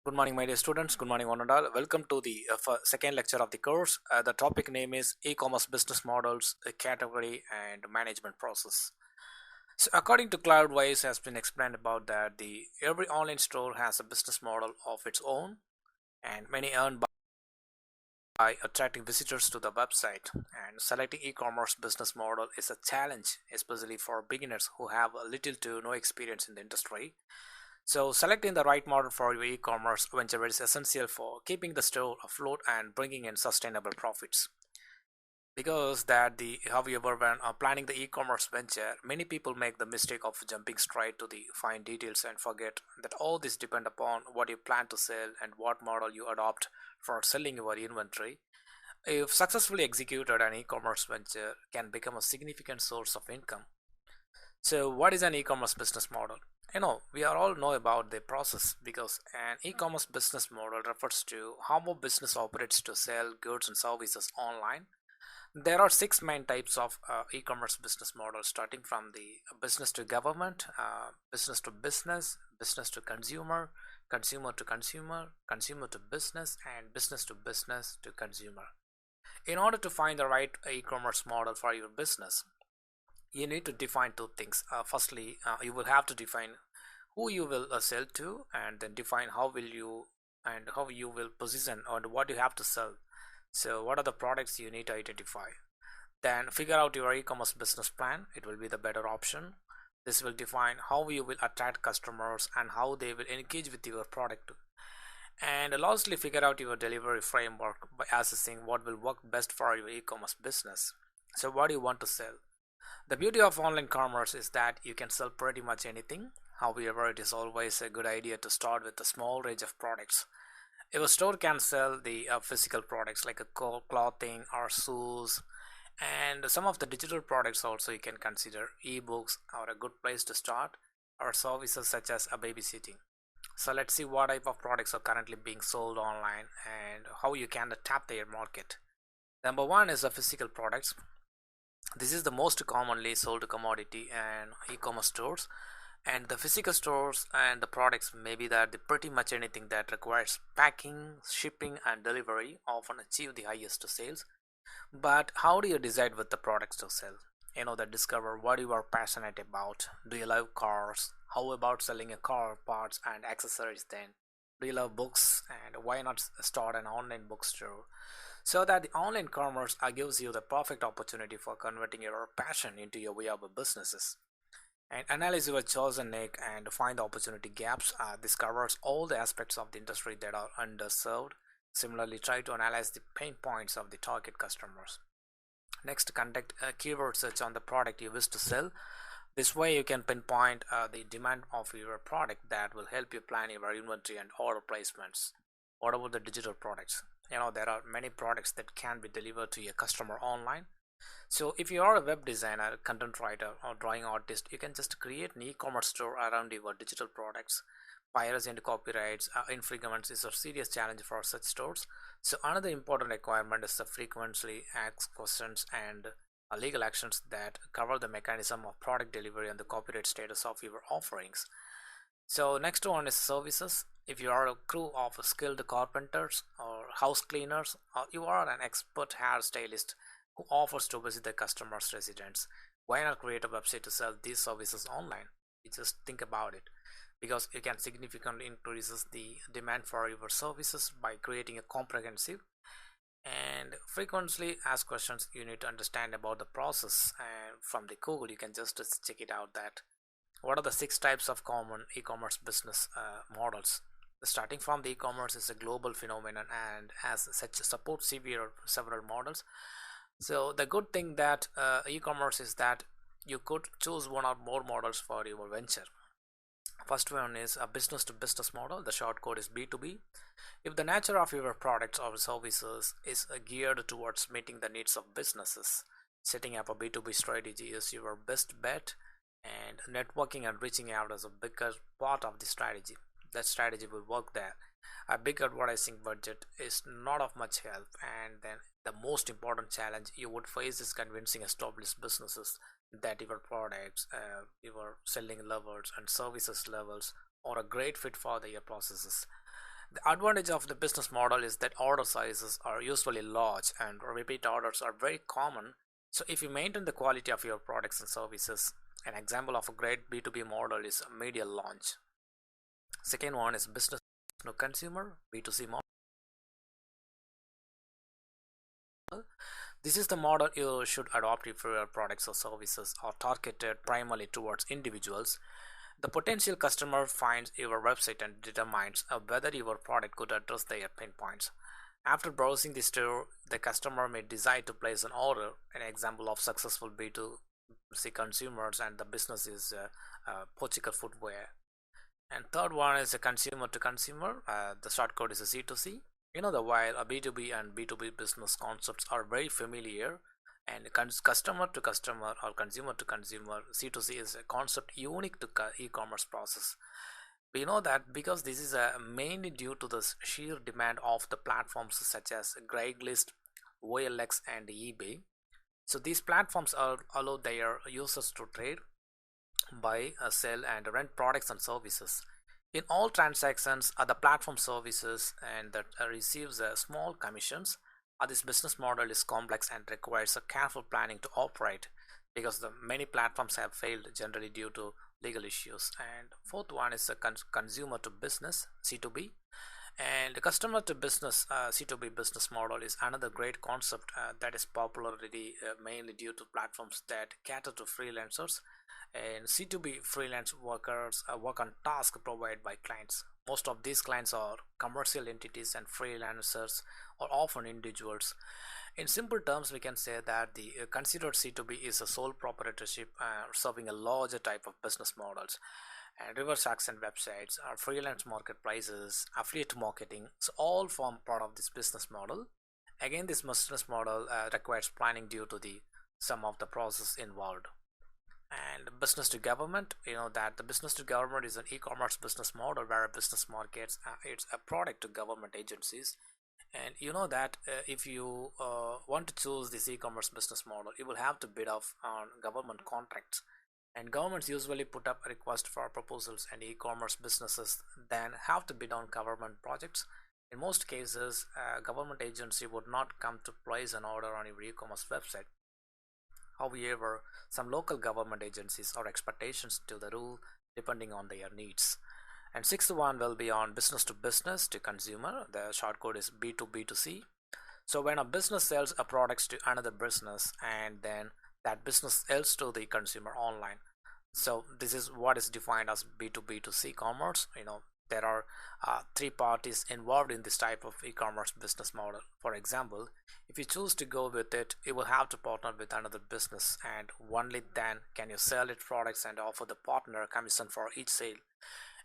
Good morning, my dear students. Good morning, one and all. Welcome to the second lecture of the course. The topic name is e-commerce business models, category, and management process. So, according to Cloudways, has been explained about that the every online store has a business model of its own, and many earn by attracting visitors to the website. And selecting e-commerce business model is a challenge, especially for beginners who have little to no experience in the industry. So, selecting the right model for your e-commerce venture is essential for keeping the store afloat and bringing in sustainable profits. Because that the however, when planning the e-commerce venture, many people make the mistake of jumping straight to the fine details and forget that all this depend upon what you plan to sell and what model you adopt for selling your inventory. If successfully executed, an e-commerce venture can become a significant source of income. So, what is an e-commerce business model? We are all know about the process because an e-commerce business model refers to how a business operates to sell goods and services online. There are six main types of e-commerce business models, starting from the business to government, business to consumer, consumer to consumer, consumer to business, and business to consumer. In order to find the right e-commerce model for your business, you need to define two things. Firstly, you will have to define who you will sell to, and then define how you will position and what you have to sell. So what are the products you need to identify? Then figure out your e-commerce business plan. It will be the better option. This will define how you will attract customers and how they will engage with your product. And lastly, figure out your delivery framework by assessing what will work best for your e-commerce business. So what do you want to sell? The beauty of online commerce is that you can sell pretty much anything. However, it is always a good idea to start with a small range of products. If a store can sell the physical products like a clothing or shoes, and some of the digital products also, you can consider ebooks are a good place to start, or services such as a babysitting. So let's see what type of products are currently being sold online and how you can tap their market. Number one is the physical products. This is the most commonly sold commodity and e-commerce stores, and the physical stores and the products may be that the pretty much anything that requires packing, shipping, and delivery often achieve the highest sales. But how do you decide what the products to sell? That discover what you are passionate about. Do you love cars? How about selling a car parts and accessories then? Do you love books? And why not start an online bookstore? So that the online commerce gives you the perfect opportunity for converting your passion into your viable businesses. And analyze your chosen niche and find the opportunity gaps. This covers all the aspects of the industry that are underserved. Similarly, try to analyze the pain points of the target customers. Next, conduct a keyword search on the product you wish to sell. This way, you can pinpoint the demand of your product that will help you plan your inventory and order placements. What about the digital products? There are many products that can be delivered to your customer online. So if you are a web designer, content writer, or drawing artist, you can just create an e-commerce store around your digital products. Piracy and copyrights infringements is a serious challenge for such stores. So another important requirement is the frequently asked questions and legal actions that cover the mechanism of product delivery and the copyright status of your offerings. So next one is services. If you are a crew of skilled carpenters or house cleaners, or you are an expert hairstylist who offers to visit the customer's residence, why not create a website to sell these services online? You just think about it, because you can significantly increases the demand for your services by creating a comprehensive and frequently asked questions. You need to understand about the process, and from the Google you can just check it out that what are the six types of common e-commerce business models. Starting from the e-commerce is a global phenomenon and as such supports several models. So the good thing that e-commerce is that you could choose one or more models for your venture. First one is a business to business model. The short code is B2B. If the nature of your products or services is geared towards meeting the needs of businesses, setting up a B2B strategy is your best bet, and networking and reaching out is a bigger part of the strategy. That strategy will work there. A big advertising budget is not of much help, and then the most important challenge you would face is convincing established businesses that your products, your selling levels and services levels are a great fit for their processes. The advantage of the business model is that order sizes are usually large and repeat orders are very common. So if you maintain the quality of your products and services, an example of a great B2B model is a media launch. Second one is business to consumer, B2C model. This is the model you should adopt if your products or services are targeted primarily towards individuals. The potential customer finds your website and determines whether your product could address their pain points. After browsing the store, the customer may decide to place an order. An example of successful B2C consumers and the business is Portugal Footwear. And third one is a consumer to consumer. The short code is a C2C. The while a B2B and B2B business concepts are very familiar, and customer to customer or consumer to consumer C2C is a concept unique to e-commerce process. We know that because this is mainly due to the sheer demand of the platforms such as Craigslist, OLX, and eBay. So these platforms allow their users to trade, buy, sell, and rent products and services. In all transactions, the platform services and that receives small commissions. This business model is complex and requires a careful planning to operate because the many platforms have failed generally due to legal issues. And fourth one is a consumer to business C2B, and the customer to business C2B business model is another great concept that is popularity mainly due to platforms that cater to freelancers, and C2B freelance workers work on tasks provided by clients. Most of these clients are commercial entities and freelancers are often individuals. In simple terms, we can say that the considered C2B is a sole proprietorship serving a larger type of business models, and reverse auction websites, freelance marketplaces, affiliate marketing, so all form part of this business model. Again, this business model requires planning due to the some of the process involved. And business to government, that the business to government is an e-commerce business model where a business markets its a product to government agencies. And you know that if you want to choose this e-commerce business model, you will have to bid off on government contracts, and governments usually put up a request for proposals, and e-commerce businesses then have to bid on government projects. In most cases, a government agency would not come to place an order on your e-commerce website. However, some local government agencies or expectations to the rule depending on their needs. And sixth one will be on business to consumer. The short code is B2B2C. So when a business sells a products to another business and then that business sells to the consumer online. So this is what is defined as B2B2C commerce. There are three parties involved in this type of e-commerce business model. For example, if you choose to go with it, you will have to partner with another business, and only then can you sell its products and offer the partner a commission for each sale.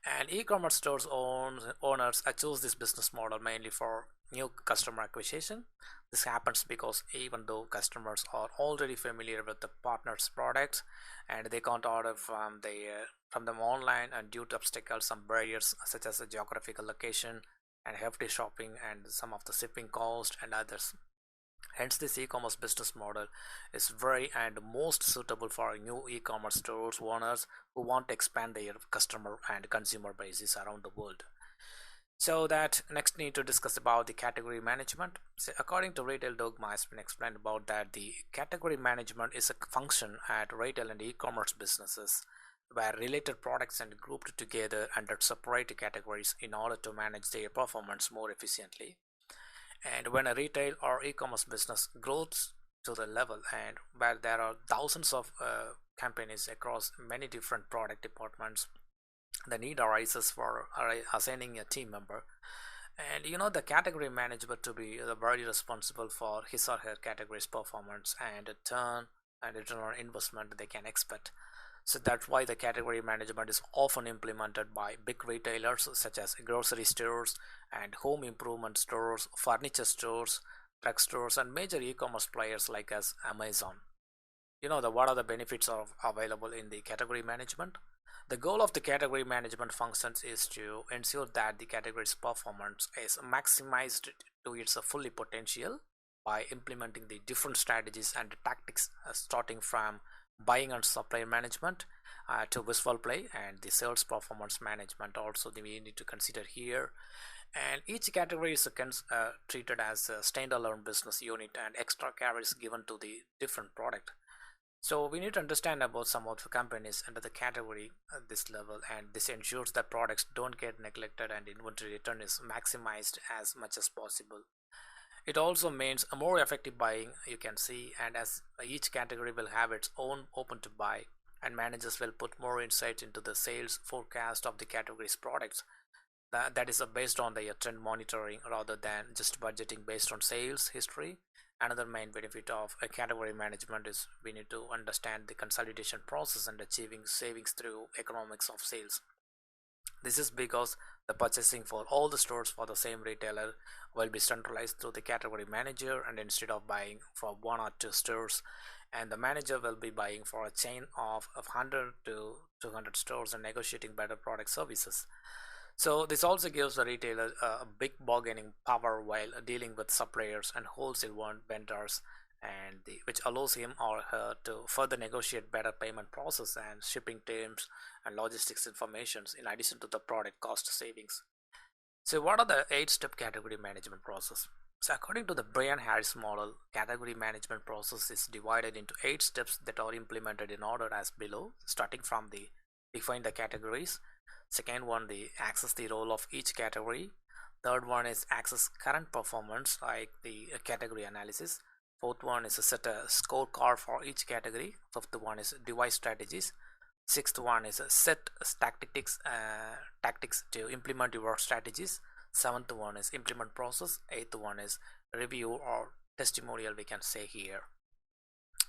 And e-commerce stores owners choose this business model mainly for new customer acquisition. This happens because even though customers are already familiar with the partner's products, and they can't order from them online, and due to obstacles, some barriers such as the geographical location and hefty shopping and some of the shipping cost and others. Hence, this e-commerce business model is very and most suitable for new e-commerce stores owners who want to expand their customer and consumer bases around the world. So that next need to discuss about the category management. So according to Retail Dogma, has been explained about that the category management is a function at retail and e-commerce businesses where related products are grouped together under separate categories in order to manage their performance more efficiently. And when a retail or e-commerce business grows to the level and where there are thousands of companies across many different product departments, the need arises for assigning a team member, and the category manager to be very responsible for his or her category's performance and return on investment they can expect. So that's why the category management is often implemented by big retailers such as grocery stores and home improvement stores, furniture stores, drug stores, and major e-commerce players like as Amazon. What are the benefits of available in the category management? The goal of the category management functions is to ensure that the category's performance is maximized to its fully potential by implementing the different strategies and tactics starting from buying and supply management to visual play and the sales performance management also we need to consider here. and each category is treated as a standalone business unit, and extra care is given to the different product. So we need to understand about some of the companies under the category at this level, and this ensures that products don't get neglected and inventory return is maximized as much as possible. It also means a more effective buying, you can see, and as each category will have its own open to buy, and managers will put more insight into the sales forecast of the category's products. That is based on the trend monitoring rather than just budgeting based on sales history. Another main benefit of a category management is we need to understand the consolidation process and achieving savings through economics of sales. This is because the purchasing for all the stores for the same retailer will be centralized through the category manager, and instead of buying for one or two stores, and the manager will be buying for a chain of 100 to 200 stores and negotiating better product services. So this also gives the retailer a big bargaining power while dealing with suppliers and wholesale vendors, and which allows him or her to further negotiate better payment process and shipping terms and logistics informations in addition to the product cost savings. So what are the 8-step category management process? So according to the Brian Harris model, category management process is divided into 8 steps that are implemented in order as below, starting from the define the categories. Second one, the access the role of each category. Third one is access current performance, like the category analysis. Fourth one is to set a scorecard for each category. Fifth one is device strategies. Sixth one is set tactics to implement your strategies. Seventh one is implement process. Eighth one is review or testimonial, we can say here.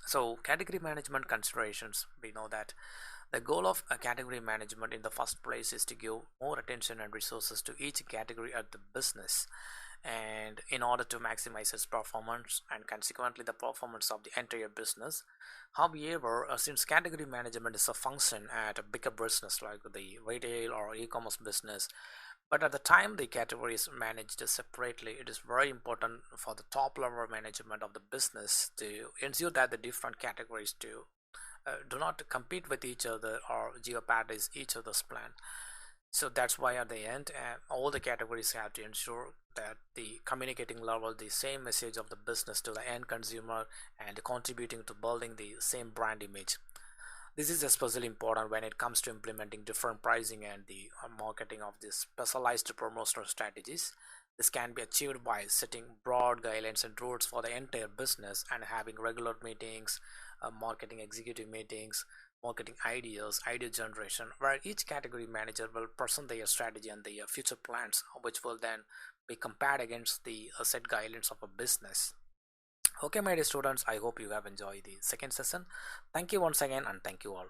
So category management considerations, we know that the goal of a category management in the first place is to give more attention and resources to each category at the business, and in order to maximize its performance and consequently the performance of the entire business. However, since category management is a function at a bigger business like the retail or e-commerce business, but at the time the category is managed separately, it is very important for the top level management of the business to ensure that the different categories do not compete with each other or jeopardize each other's plan. So that's why at the end, all the categories have to ensure that the communicating level the same message of the business to the end consumer and contributing to building the same brand image. This is especially important when it comes to implementing different pricing and the marketing of these specialized promotional strategies. This can be achieved by setting broad guidelines and rules for the entire business and having regular meetings, marketing executive meetings, marketing ideas, idea generation, where each category manager will present their strategy and their future plans, which will then be compared against the set guidelines of a business. Okay, my dear students, I hope you have enjoyed the second session. Thank you once again, and thank you all.